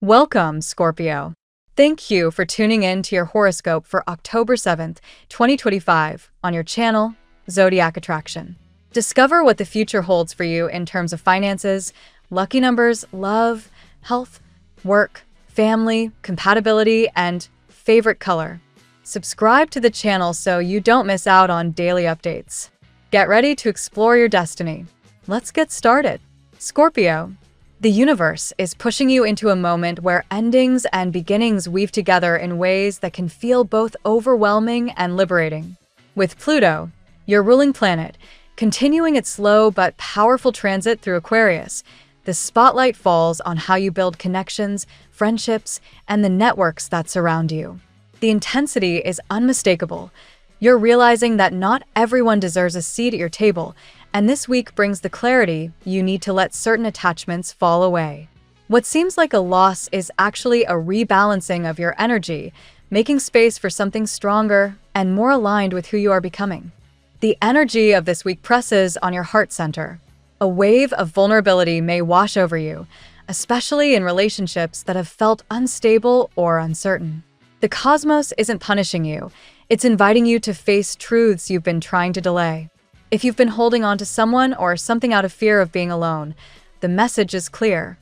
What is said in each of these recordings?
Welcome, Scorpio. Thank you for tuning in to your horoscope for October 7th, 2025, on your channel, Zodiac Attraction. Discover what the future holds for you in terms of finances, lucky numbers, love, health, work, family, compatibility, and favorite color. Subscribe to the channel so you don't miss out on daily updates. Get ready to explore your destiny. Let's get started. Scorpio, the universe is pushing you into a moment where endings and beginnings weave together in ways that can feel both overwhelming and liberating. With Pluto, your ruling planet, continuing its slow but powerful transit through Aquarius, the spotlight falls on how you build connections, friendships, and the networks that surround you. The intensity is unmistakable. You're realizing that not everyone deserves a seat at your table, and this week brings the clarity you need to let certain attachments fall away. What seems like a loss is actually a rebalancing of your energy, making space for something stronger and more aligned with who you are becoming. The energy of this week presses on your heart center. A wave of vulnerability may wash over you, especially in relationships that have felt unstable or uncertain. The cosmos isn't punishing you. It's inviting you to face truths you've been trying to delay. If you've been holding on to someone or something out of fear of being alone, the message is clear.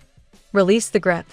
Release the grip.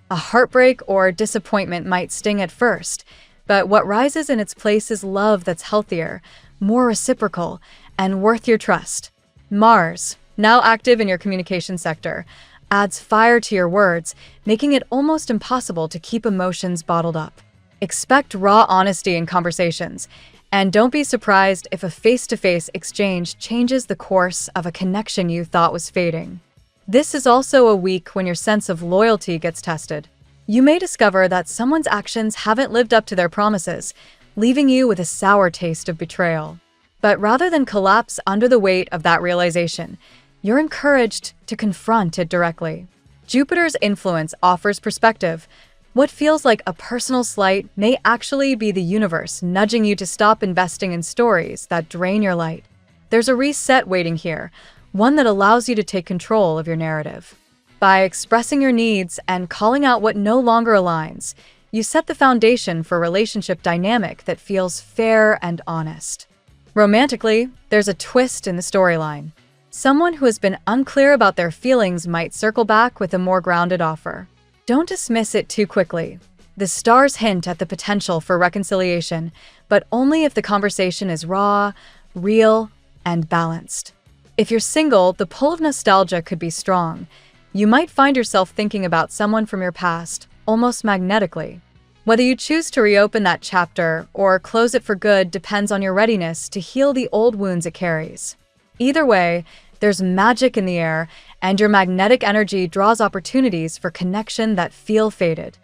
A heartbreak or disappointment might sting at first, but what rises in its place is love that's healthier, more reciprocal, and worth your trust. Mars, now active in your communication sector, adds fire to your words, making it almost impossible to keep emotions bottled up. Expect raw honesty in conversations, and don't be surprised if a face-to-face exchange changes the course of a connection you thought was fading. This is also a week when your sense of loyalty gets tested. You may discover that someone's actions haven't lived up to their promises, leaving you with a sour taste of betrayal. But rather than collapse under the weight of that realization, you're encouraged to confront it directly. Jupiter's influence offers perspective. What feels like a personal slight may actually be the universe nudging you to stop investing in stories that drain your light. There's a reset waiting here, one that allows you to take control of your narrative. By expressing your needs and calling out what no longer aligns, you set the foundation for a relationship dynamic that feels fair and honest. Romantically, there's a twist in the storyline. Someone who has been unclear about their feelings might circle back with a more grounded offer. Don't dismiss it too quickly. The stars hint at the potential for reconciliation, but only if the conversation is raw, real, and balanced. If you're single, the pull of nostalgia could be strong. You might find yourself thinking about someone from your past, almost magnetically. Whether you choose to reopen that chapter or close it for good depends on your readiness to heal the old wounds it carries. Either way, there's magic in the air, and your magnetic energy draws opportunities for connection that feel faded.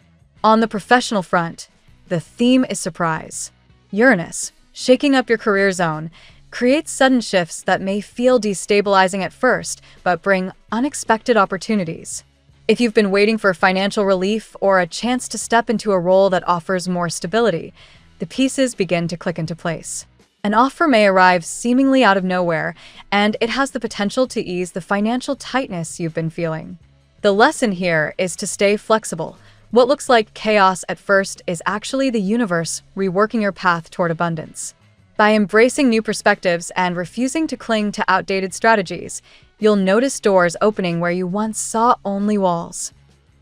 On the professional front, the theme is surprise. Uranus, shaking up your career zone, creates sudden shifts that may feel destabilizing at first, but bring unexpected opportunities. If you've been waiting for financial relief or a chance to step into a role that offers more stability, the pieces begin to click into place. An offer may arrive seemingly out of nowhere, and it has the potential to ease the financial tightness you've been feeling. The lesson here is to stay flexible. What looks like chaos at first is actually the universe reworking your path toward abundance. By embracing new perspectives and refusing to cling to outdated strategies, you'll notice doors opening where you once saw only walls.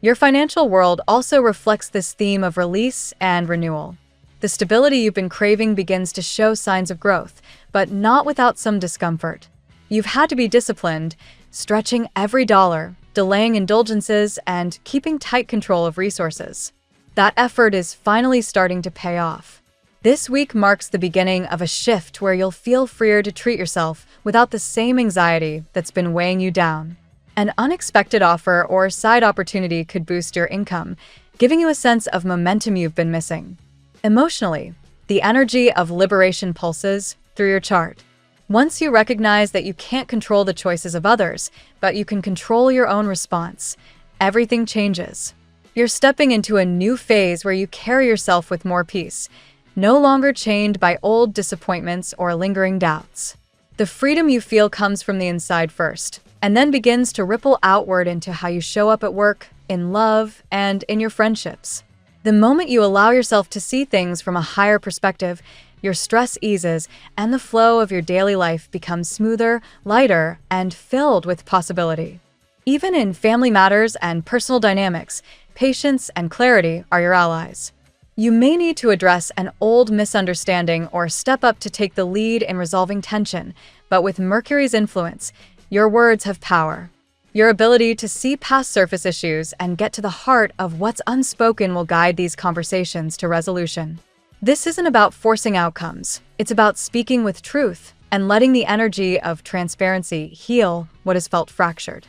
Your financial world also reflects this theme of release and renewal. The stability you've been craving begins to show signs of growth, but not without some discomfort. You've had to be disciplined, stretching every dollar, delaying indulgences, and keeping tight control of resources. That effort is finally starting to pay off. This week marks the beginning of a shift where you'll feel freer to treat yourself without the same anxiety that's been weighing you down. An unexpected offer or side opportunity could boost your income, giving you a sense of momentum you've been missing. Emotionally, the energy of liberation pulses through your chart. Once you recognize that you can't control the choices of others, but you can control your own response, everything changes. You're stepping into a new phase where you carry yourself with more peace, no longer chained by old disappointments or lingering doubts. The freedom you feel comes from the inside first, and then begins to ripple outward into how you show up at work, in love, and in your friendships. The moment you allow yourself to see things from a higher perspective, your stress eases and the flow of your daily life becomes smoother, lighter, and filled with possibility. Even in family matters and personal dynamics, patience and clarity are your allies. You may need to address an old misunderstanding or step up to take the lead in resolving tension, but with Mercury's influence, your words have power. Your ability to see past surface issues and get to the heart of what's unspoken will guide these conversations to resolution. This isn't about forcing outcomes. It's about speaking with truth and letting the energy of transparency heal what is felt fractured.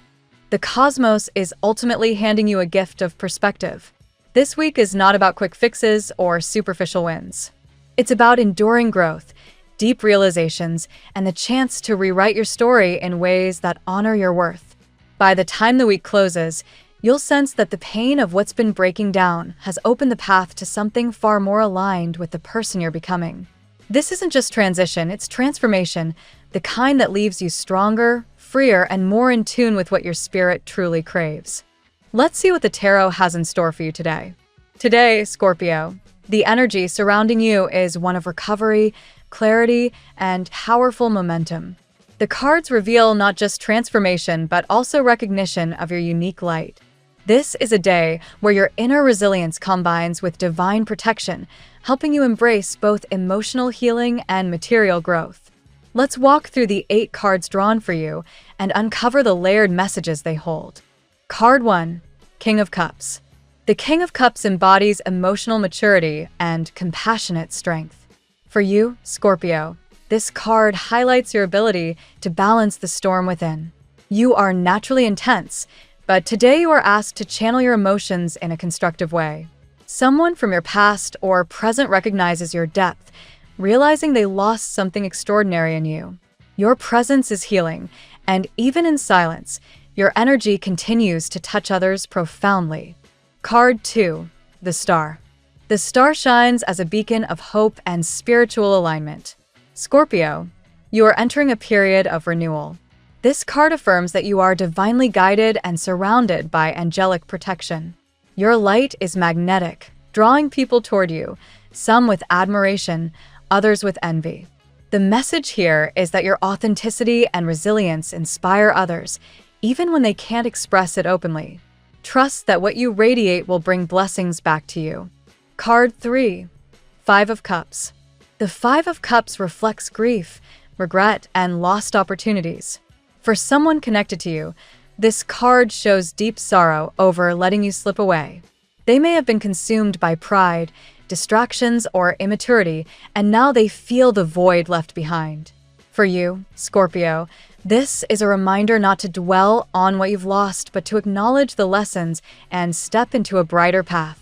The cosmos is ultimately handing you a gift of perspective. This week is not about quick fixes or superficial wins. It's about enduring growth, deep realizations, and the chance to rewrite your story in ways that honor your worth. By the time the week closes, you'll sense that the pain of what's been breaking down has opened the path to something far more aligned with the person you're becoming. This isn't just transition, it's transformation, the kind that leaves you stronger, freer, and more in tune with what your spirit truly craves. Let's see what the tarot has in store for you today. Today, Scorpio, the energy surrounding you is one of recovery, clarity, and powerful momentum. The cards reveal not just transformation, but also recognition of your unique light. This is a day where your inner resilience combines with divine protection, helping you embrace both emotional healing and material growth. Let's walk through the 8 cards drawn for you and uncover the layered messages they hold. Card 1, King of Cups. The King of Cups embodies emotional maturity and compassionate strength. For you, Scorpio, this card highlights your ability to balance the storm within. You are naturally intense, but today you are asked to channel your emotions in a constructive way. Someone from your past or present recognizes your depth, realizing they lost something extraordinary in you. Your presence is healing, and even in silence, your energy continues to touch others profoundly. Card 2, the Star. The Star shines as a beacon of hope and spiritual alignment. Scorpio, you are entering a period of renewal. This card affirms that you are divinely guided and surrounded by angelic protection. Your light is magnetic, drawing people toward you, some with admiration, others with envy. The message here is that your authenticity and resilience inspire others, even when they can't express it openly. Trust that what you radiate will bring blessings back to you. Card 3, 5 of Cups. The 5 of Cups reflects grief, regret, and lost opportunities. For someone connected to you, this card shows deep sorrow over letting you slip away. They may have been consumed by pride, distractions, or immaturity, and now they feel the void left behind. For you, Scorpio, this is a reminder not to dwell on what you've lost, but to acknowledge the lessons and step into a brighter path.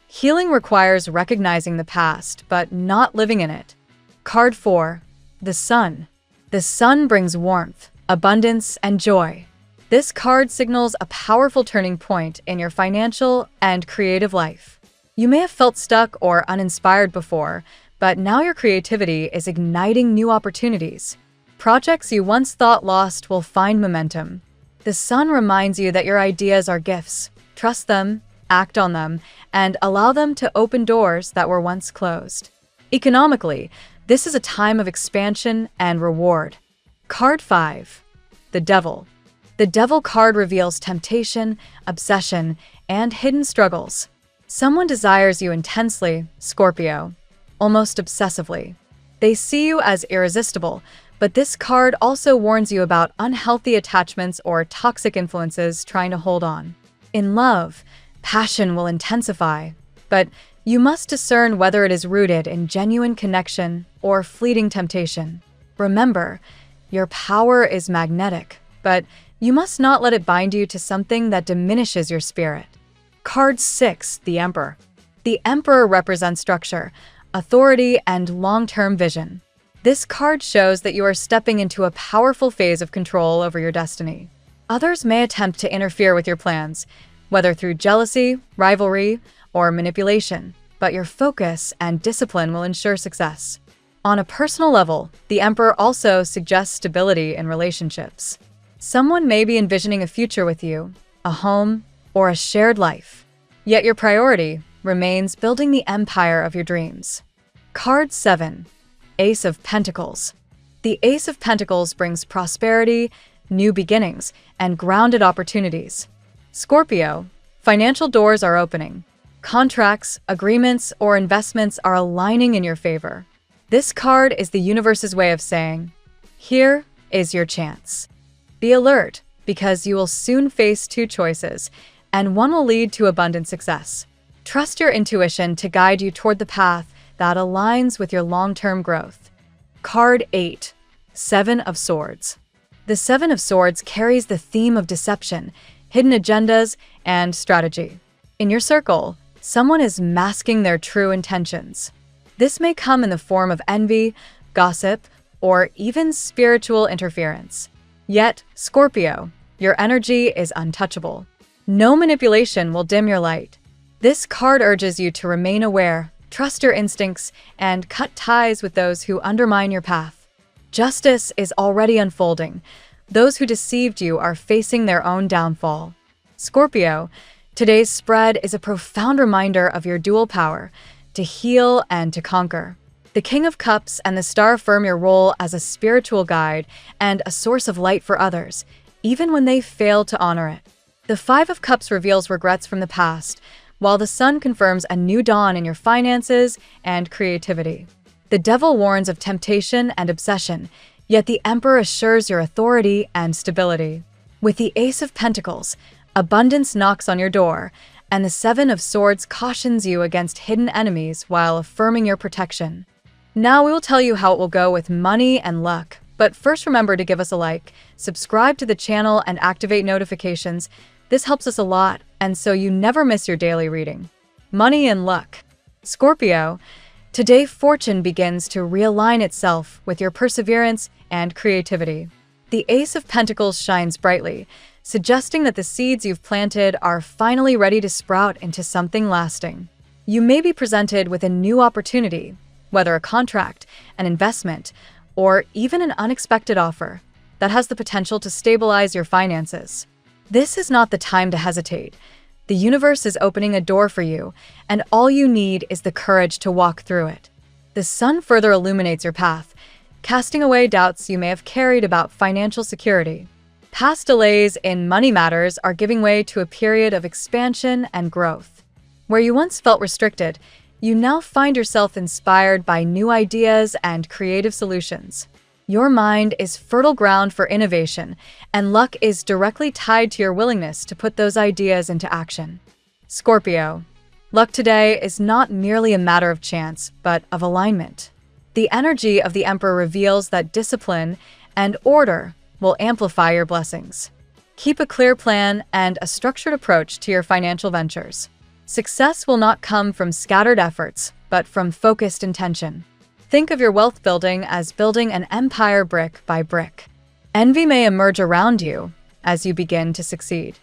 Healing requires recognizing the past, but not living in it. Card 4, the Sun. The Sun brings warmth, abundance, and joy. This card signals a powerful turning point in your financial and creative life. You may have felt stuck or uninspired before, but now your creativity is igniting new opportunities. Projects you once thought lost will find momentum. The Sun reminds you that your ideas are gifts. Trust them, act on them, and allow them to open doors that were once closed. Economically, this is a time of expansion and reward. Card 5, the Devil. The Devil card reveals temptation, obsession, and hidden struggles. Someone desires you intensely, Scorpio, almost obsessively. They see you as irresistible, but this card also warns you about unhealthy attachments or toxic influences trying to hold on. In love, passion will intensify, but you must discern whether it is rooted in genuine connection or fleeting temptation. Remember, your power is magnetic, but you must not let it bind you to something that diminishes your spirit. Card 6, the Emperor. The Emperor represents structure, authority, and long-term vision. This card shows that you are stepping into a powerful phase of control over your destiny. Others may attempt to interfere with your plans, whether through jealousy, rivalry, or manipulation, but your focus and discipline will ensure success. On a personal level, the Emperor also suggests stability in relationships. Someone may be envisioning a future with you, a home, or a shared life. Yet your priority remains building the empire of your dreams. Card 7. Ace of Pentacles. The Ace of Pentacles brings prosperity, new beginnings, and grounded opportunities. Scorpio, financial doors are opening. Contracts, agreements, or investments are aligning in your favor. This card is the universe's way of saying, here is your chance. Be alert, because you will soon face two choices, and one will lead to abundant success. Trust your intuition to guide you toward the path that aligns with your long-term growth. Card 8. Seven of Swords. The Seven of Swords carries the theme of deception, hidden agendas, and strategy. In your circle, someone is masking their true intentions. This may come in the form of envy, gossip, or even spiritual interference. Yet, Scorpio, your energy is untouchable. No manipulation will dim your light. This card urges you to remain aware, trust your instincts, and cut ties with those who undermine your path. Justice is already unfolding. Those who deceived you are facing their own downfall. Scorpio, today's spread is a profound reminder of your dual power, to heal and to conquer. The King of Cups and the Star affirm your role as a spiritual guide and a source of light for others, even when they fail to honor it. The Five of Cups reveals regrets from the past, while the Sun confirms a new dawn in your finances and creativity. The Devil warns of temptation and obsession, yet the Emperor assures your authority and stability. With the Ace of Pentacles, abundance knocks on your door, and the Seven of Swords cautions you against hidden enemies while affirming your protection. Now we will tell you how it will go with money and luck, but first remember to give us a like, subscribe to the channel, and activate notifications. This helps us a lot, and so you never miss your daily reading. Money and luck. Scorpio, today fortune begins to realign itself with your perseverance and creativity. The Ace of Pentacles shines brightly, suggesting that the seeds you've planted are finally ready to sprout into something lasting. You may be presented with a new opportunity, whether a contract, an investment, or even an unexpected offer that has the potential to stabilize your finances. This is not the time to hesitate. The universe is opening a door for you, and all you need is the courage to walk through it. The Sun further illuminates your path, casting away doubts you may have carried about financial security. Past delays in money matters are giving way to a period of expansion and growth. Where you once felt restricted, you now find yourself inspired by new ideas and creative solutions. Your mind is fertile ground for innovation, and luck is directly tied to your willingness to put those ideas into action. Scorpio, luck today is not merely a matter of chance, but of alignment. The energy of the Emperor reveals that discipline and order will amplify your blessings. Keep a clear plan and a structured approach to your financial ventures. Success will not come from scattered efforts, but from focused intention. Think of your wealth building as building an empire brick by brick. Envy may emerge around you as you begin to succeed.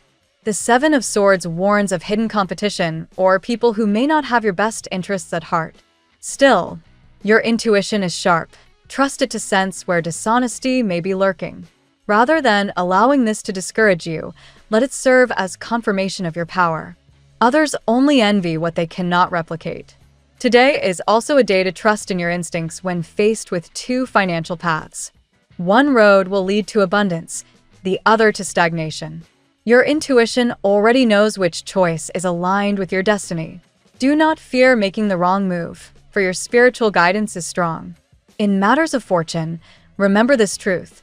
The Seven of Swords warns of hidden competition or people who may not have your best interests at heart. Still, your intuition is sharp. Trust it to sense where dishonesty may be lurking. Rather than allowing this to discourage you, let it serve as confirmation of your power. Others only envy what they cannot replicate. Today is also a day to trust in your instincts when faced with two financial paths. One road will lead to abundance, the other to stagnation. Your intuition already knows which choice is aligned with your destiny. Do not fear making the wrong move, for your spiritual guidance is strong. In matters of fortune, remember this truth.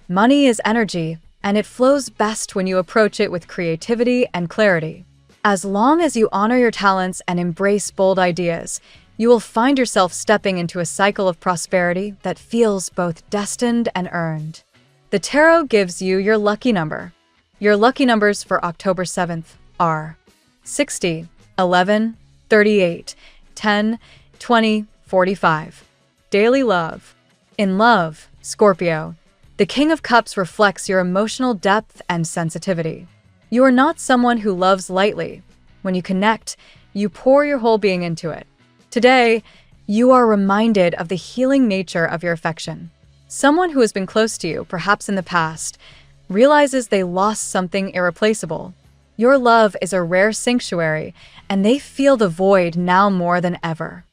Money is energy, and it flows best when you approach it with creativity and clarity. As long as you honor your talents and embrace bold ideas, you will find yourself stepping into a cycle of prosperity that feels both destined and earned. The tarot gives you your lucky number. Your lucky numbers for October 7th are 60, 11, 38, 10, 20, 45. Daily love. In love, Scorpio, the King of Cups reflects your emotional depth and sensitivity. You are not someone who loves lightly. When you connect, you pour your whole being into it. Today, you are reminded of the healing nature of your affection. Someone who has been close to you, perhaps in the past, realizes they lost something irreplaceable. Your love is a rare sanctuary, and they feel the void now more than ever.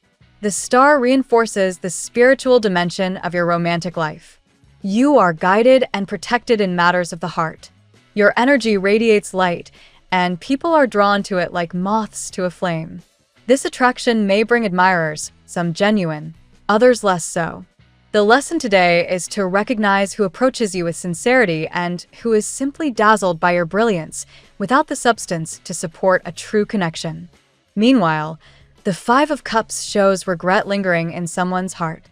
The star reinforces the spiritual dimension of your romantic life. You are guided and protected in matters of the heart. Your energy radiates light, and people are drawn to it like moths to a flame. This attraction may bring admirers, some genuine, others less so. The lesson today is to recognize who approaches you with sincerity and who is simply dazzled by your brilliance without the substance to support a true connection. Meanwhile, the Five of Cups shows regret lingering in someone's heart.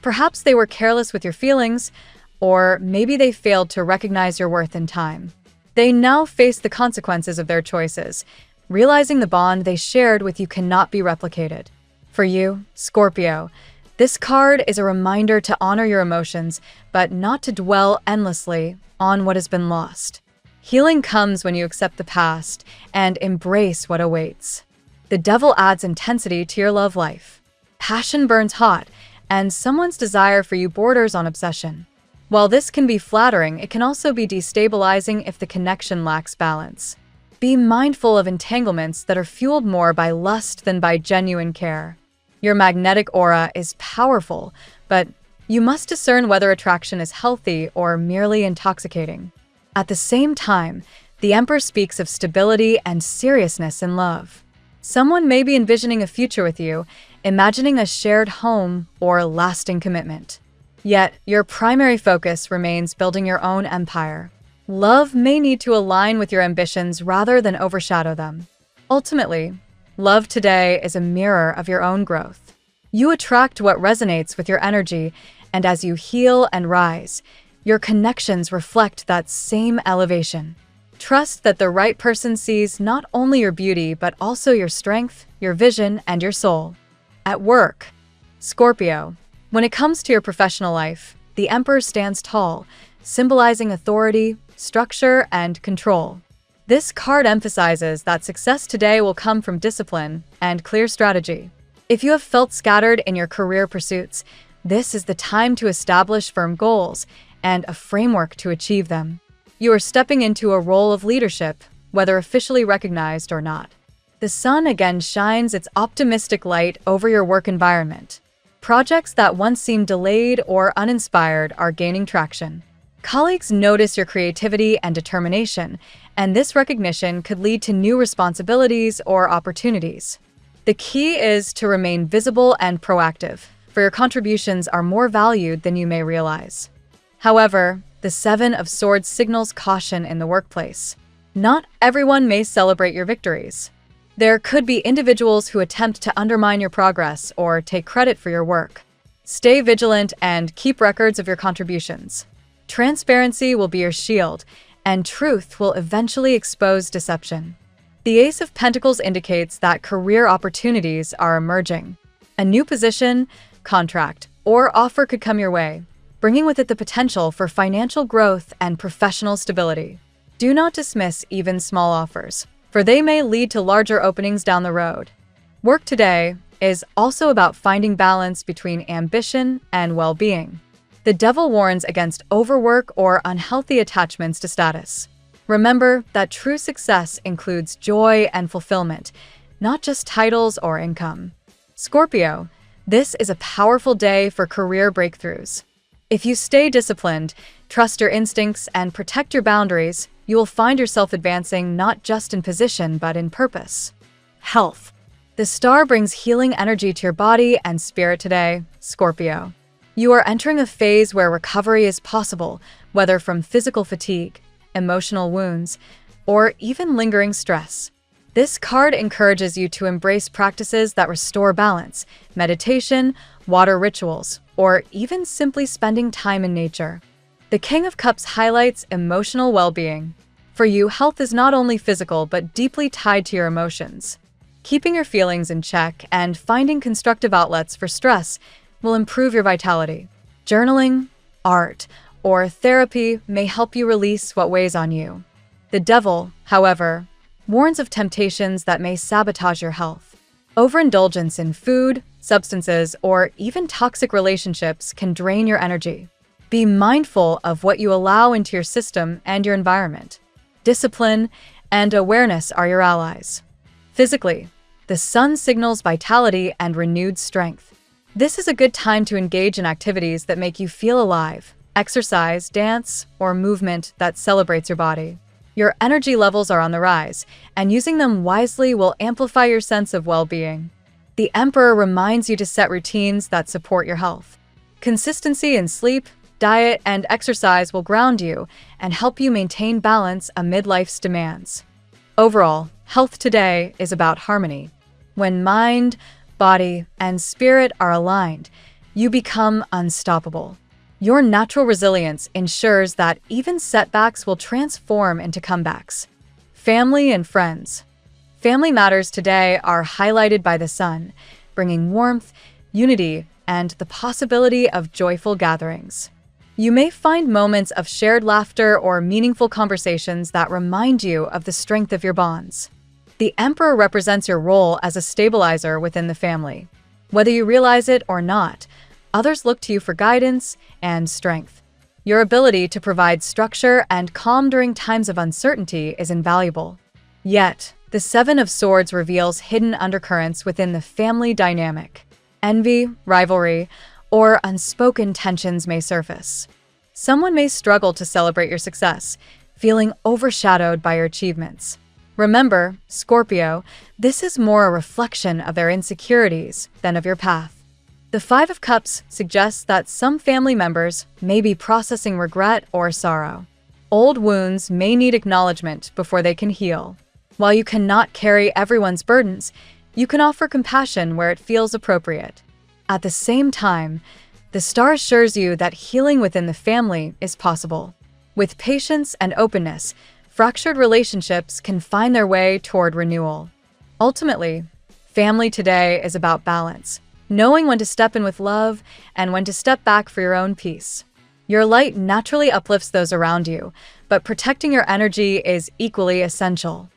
Perhaps they were careless with your feelings, or maybe they failed to recognize your worth in time. They now face the consequences of their choices, realizing the bond they shared with you cannot be replicated. For you, Scorpio, this card is a reminder to honor your emotions, but not to dwell endlessly on what has been lost. Healing comes when you accept the past and embrace what awaits. The Devil adds intensity to your love life. Passion burns hot, and someone's desire for you borders on obsession. While this can be flattering, it can also be destabilizing if the connection lacks balance. Be mindful of entanglements that are fueled more by lust than by genuine care. Your magnetic aura is powerful, but you must discern whether attraction is healthy or merely intoxicating. At the same time, the Emperor speaks of stability and seriousness in love. Someone may be envisioning a future with you, imagining a shared home or lasting commitment. Yet, your primary focus remains building your own empire. Love may need to align with your ambitions rather than overshadow them. Ultimately, love today is a mirror of your own growth. You attract what resonates with your energy, and as you heal and rise, your connections reflect that same elevation. Trust that the right person sees not only your beauty, but also your strength, your vision, and your soul. At work, Scorpio, when it comes to your professional life, the Emperor stands tall, symbolizing authority, structure, and control. This card emphasizes that success today will come from discipline and clear strategy. If you have felt scattered in your career pursuits, this is the time to establish firm goals and a framework to achieve them. You are stepping into a role of leadership, whether officially recognized or not. The sun again shines its optimistic light over your work environment. Projects that once seemed delayed or uninspired are gaining traction. Colleagues notice your creativity and determination, and this recognition could lead to new responsibilities or opportunities. The key is to remain visible and proactive, for your contributions are more valued than you may realize. However, the Seven of Swords signals caution in the workplace. Not everyone may celebrate your victories. There could be individuals who attempt to undermine your progress or take credit for your work. Stay vigilant and keep records of your contributions. Transparency will be your shield, and truth will eventually expose deception. The Ace of Pentacles indicates that career opportunities are emerging. A new position, contract, or offer could come your way, bringing with it the potential for financial growth and professional stability. Do not dismiss even small offers, for they may lead to larger openings down the road. Work today is also about finding balance between ambition and well-being. The Devil warns against overwork or unhealthy attachments to status. Remember that true success includes joy and fulfillment, not just titles or income. Scorpio, this is a powerful day for career breakthroughs. If you stay disciplined, trust your instincts, and protect your boundaries, you will find yourself advancing not just in position but in purpose. Health. The star brings healing energy to your body and spirit today, Scorpio. You are entering a phase where recovery is possible, whether from physical fatigue, emotional wounds, or even lingering stress. This card encourages you to embrace practices that restore balance, meditation, water rituals, or even simply spending time in nature. The King of Cups highlights emotional well-being. For you, health is not only physical but deeply tied to your emotions. Keeping your feelings in check and finding constructive outlets for stress will improve your vitality. Journaling, art, or therapy may help you release what weighs on you. The Devil, however, warns of temptations that may sabotage your health. Overindulgence in food, substances, or even toxic relationships can drain your energy. Be mindful of what you allow into your system and your environment. Discipline and awareness are your allies. Physically, the sun signals vitality and renewed strength. This is a good time to engage in activities that make you feel alive, exercise, dance, or movement that celebrates your body. Your energy levels are on the rise, and using them wisely will amplify your sense of well-being. The Emperor reminds you to set routines that support your health. Consistency in sleep, diet, and exercise will ground you and help you maintain balance amid life's demands. Overall, health today is about harmony. When mind, body, and spirit are aligned, you become unstoppable. Your natural resilience ensures that even setbacks will transform into comebacks. Family and friends. Family matters today are highlighted by the sun, bringing warmth, unity, and the possibility of joyful gatherings. You may find moments of shared laughter or meaningful conversations that remind you of the strength of your bonds. The Emperor represents your role as a stabilizer within the family. Whether you realize it or not, others look to you for guidance and strength. Your ability to provide structure and calm during times of uncertainty is invaluable. Yet, the Seven of Swords reveals hidden undercurrents within the family dynamic. Envy, rivalry, or unspoken tensions may surface. Someone may struggle to celebrate your success, feeling overshadowed by your achievements. Remember, Scorpio, this is more a reflection of their insecurities than of your path. The Five of Cups suggests that some family members may be processing regret or sorrow. Old wounds may need acknowledgement before they can heal. While you cannot carry everyone's burdens, you can offer compassion where it feels appropriate. At the same time, the star assures you that healing within the family is possible. With patience and openness, fractured relationships can find their way toward renewal. Ultimately, family today is about balance, knowing when to step in with love and when to step back for your own peace. Your light naturally uplifts those around you, but protecting your energy is equally essential.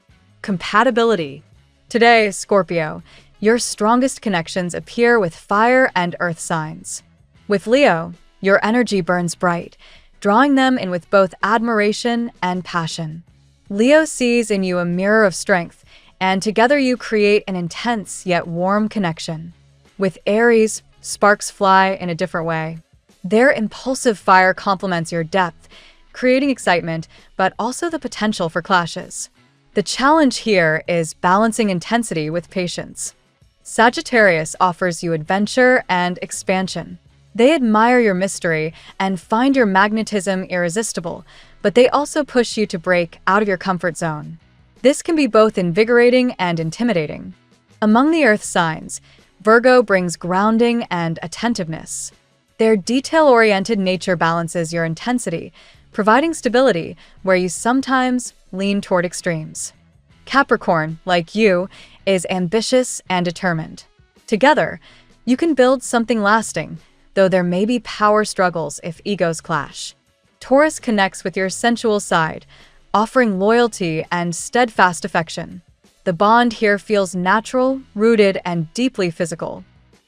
Compatibility. Today, Scorpio, your strongest connections appear with fire and earth signs. With Leo, your energy burns bright, drawing them in with both admiration and passion. Leo sees in you a mirror of strength, and together you create an intense yet warm connection. With Aries, sparks fly in a different way. Their impulsive fire complements your depth, creating excitement, but also the potential for clashes. The challenge here is balancing intensity with patience. Sagittarius offers you adventure and expansion. They admire your mystery and find your magnetism irresistible, but they also push you to break out of your comfort zone. This can be both invigorating and intimidating. Among the earth signs, Virgo brings grounding and attentiveness. Their detail-oriented nature balances your intensity, providing stability where you sometimes lean toward extremes. Capricorn, like you, is ambitious and determined. Together, you can build something lasting, though there may be power struggles if egos clash. Taurus connects with your sensual side, offering loyalty and steadfast affection. The bond here feels natural, rooted, and deeply physical.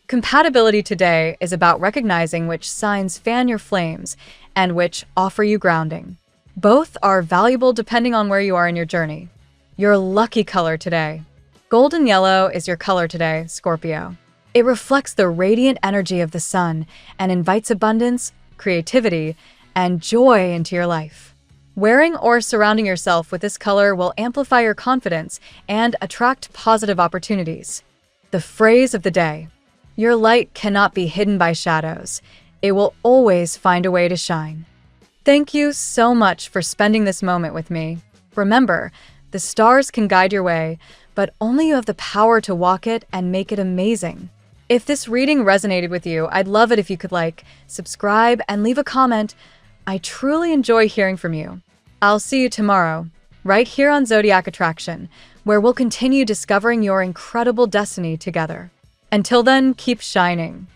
Compatibility today is about recognizing which signs fan your flames and which offer you grounding. Both are valuable depending on where you are in your journey. Your lucky color today. Golden yellow is your color today, Scorpio. It reflects the radiant energy of the sun and invites abundance, creativity, and joy into your life. Wearing or surrounding yourself with this color will amplify your confidence and attract positive opportunities. The phrase of the day: your light cannot be hidden by shadows. It will always find a way to shine. Thank you so much for spending this moment with me. Remember, the stars can guide your way, but only you have the power to walk it and make it amazing. If this reading resonated with you, I'd love it if you could like, subscribe, and leave a comment. I truly enjoy hearing from you. I'll see you tomorrow, right here on Zodiac Attraction, where we'll continue discovering your incredible destiny together. Until then, keep shining.